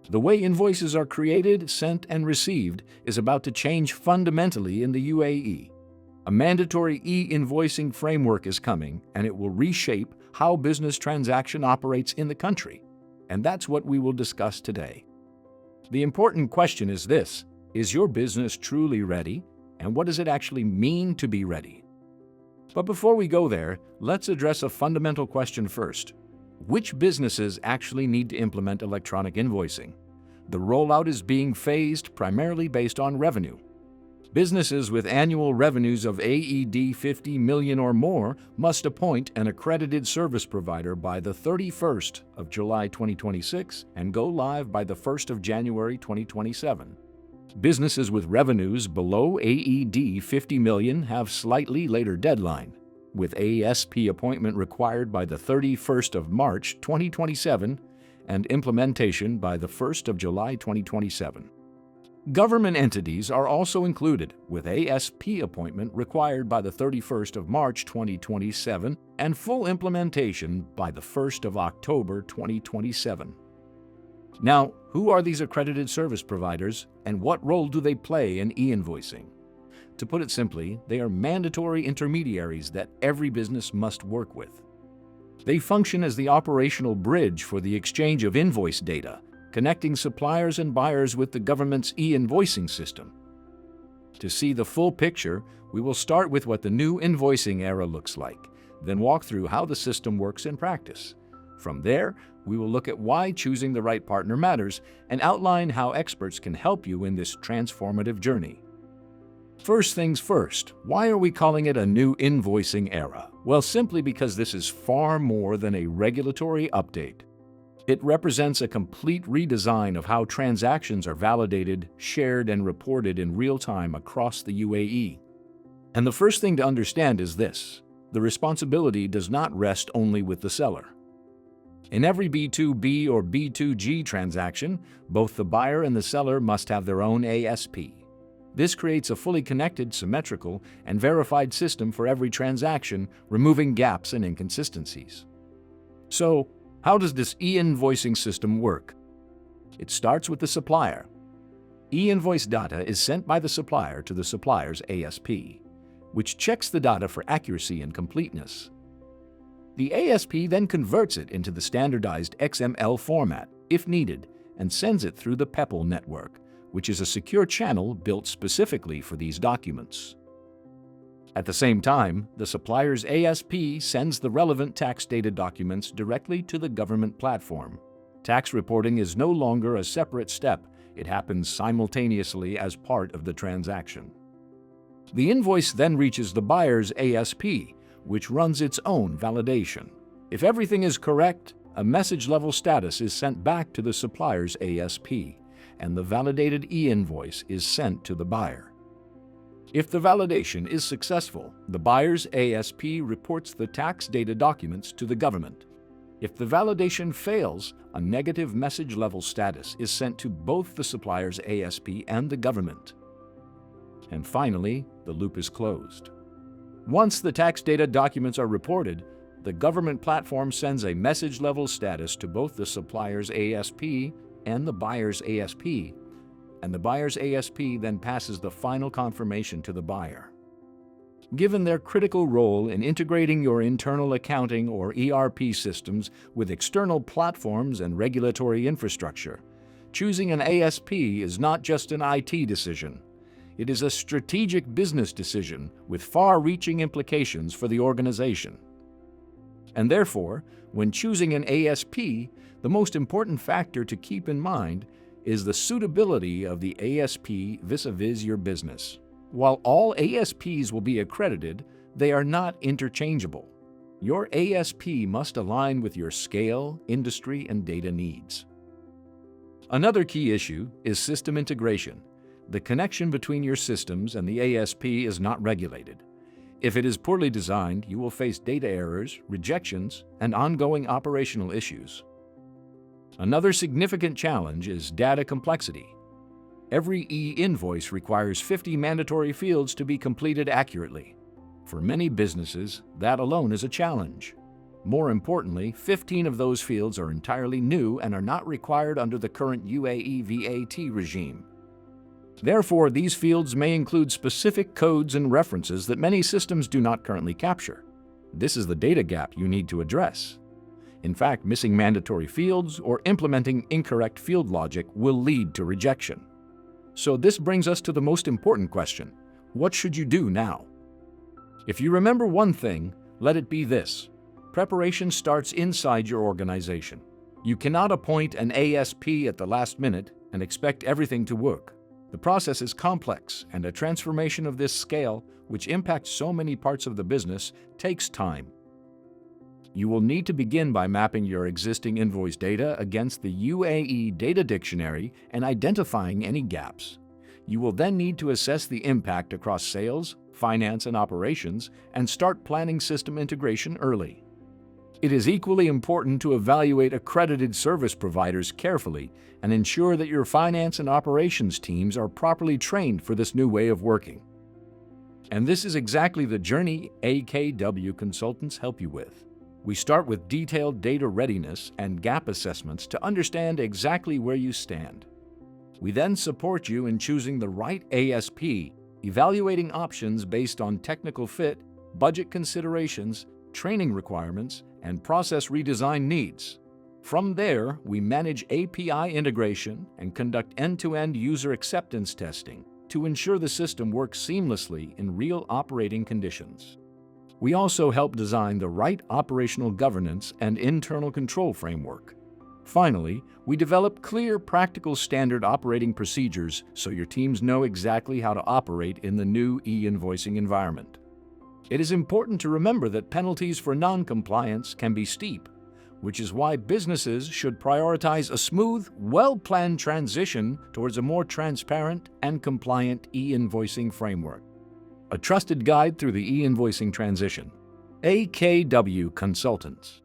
The way invoices are created, sent, and received is about to change fundamentally in the UAE. A mandatory e-invoicing framework is coming, and it will reshape how business transaction operates in the country. And that's what we will discuss today. The important question is this: is your business truly ready? And what does it actually mean to be ready? But before we go there, let's address a fundamental question first. Which businesses actually need to implement electronic invoicing? The rollout is being phased primarily based on revenue. Businesses with annual revenues of AED 50 million or more must appoint an accredited service provider by the 31st of July 2026 and go live by the 1st of January 2027. Businesses with revenues below AED 50 million have slightly later deadline, with ASP appointment required by the 31st of March 2027 and implementation by the 1st of July 2027. Government entities are also included, with ASP appointment required by the 31st of March 2027 and full implementation by the 1st of October 2027. Now, who are these accredited service providers and what role do they play in e-invoicing? To put it simply, they are mandatory intermediaries that every business must work with. They function as the operational bridge for the exchange of invoice data, connecting suppliers and buyers with the government's e-invoicing system. To see the full picture, we will start with what the new invoicing era looks like, then walk through how the system works in practice. From there, we will look at why choosing the right partner matters and outline how experts can help you in this transformative journey. First things first, why are we calling it a new invoicing era? Well, simply because this is far more than a regulatory update. It represents a complete redesign of how transactions are validated, shared, and reported in real time across the UAE. And the first thing to understand is this: the responsibility does not rest only with the seller. In every B2B or B2G transaction, both the buyer and the seller must have their own ASP. This creates a fully connected, symmetrical, and verified system for every transaction, removing gaps and inconsistencies. So, how does this e-invoicing system work? It starts with the supplier. E-invoice data is sent by the supplier to the supplier's ASP, which checks the data for accuracy and completeness. The ASP then converts it into the standardized XML format, if needed, and sends it through the PEPL network, which is a secure channel built specifically for these documents. At the same time, the supplier's ASP sends the relevant tax data documents directly to the government platform. Tax reporting is no longer a separate step. It happens simultaneously as part of the transaction. The invoice then reaches the buyer's ASP, which runs its own validation. If everything is correct, a message level status is sent back to the supplier's ASP, and the validated e-invoice is sent to the buyer. If the validation is successful, the buyer's ASP reports the tax data documents to the government. If the validation fails, a negative message level status is sent to both the supplier's ASP and the government. And finally, the loop is closed. Once the tax data documents are reported, the government platform sends a message level status to both the supplier's ASP and the buyer's ASP, and the buyer's ASP then passes the final confirmation to the buyer. Given their critical role in integrating your internal accounting or ERP systems with external platforms and regulatory infrastructure, choosing an ASP is not just an IT decision. It is a strategic business decision with far-reaching implications for the organization. And therefore, when choosing an ASP, the most important factor to keep in mind is the suitability of the ASP vis-a-vis your business. While all ASPs will be accredited, they are not interchangeable. Your ASP must align with your scale, industry, and data needs. Another key issue is system integration. The connection between your systems and the ASP is not regulated. If it is poorly designed, you will face data errors, rejections, and ongoing operational issues. Another significant challenge is data complexity. Every e-invoice requires 50 mandatory fields to be completed accurately. For many businesses, that alone is a challenge. More importantly, 15 of those fields are entirely new and are not required under the current UAE VAT regime. Therefore, these fields may include specific codes and references that many systems do not currently capture. This is the data gap you need to address. In fact, missing mandatory fields or implementing incorrect field logic will lead to rejection. So this brings us to the most important question: what should you do now? If you remember one thing, let it be this: preparation starts inside your organization. You cannot appoint an ASP at the last minute and expect everything to work. The process is complex, and a transformation of this scale, which impacts so many parts of the business, takes time. You will need to begin by mapping your existing invoice data against the UAE Data Dictionary and identifying any gaps. You will then need to assess the impact across sales, finance, and operations, and start planning system integration early. It is equally important to evaluate accredited service providers carefully and ensure that your finance and operations teams are properly trained for this new way of working. And this is exactly the journey AKW Consultants help you with. We start with detailed data readiness and gap assessments to understand exactly where you stand. We then support you in choosing the right ASP, evaluating options based on technical fit, budget considerations, training requirements, and process redesign needs. From there, we manage API integration and conduct end-to-end user acceptance testing to ensure the system works seamlessly in real operating conditions. We also help design the right operational governance and internal control framework. Finally, we develop clear, practical standard operating procedures so your teams know exactly how to operate in the new e-invoicing environment. It is important to remember that penalties for non-compliance can be steep, which is why businesses should prioritize a smooth, well-planned transition towards a more transparent and compliant e-invoicing framework. A trusted guide through the e-invoicing transition. AKW Consultants.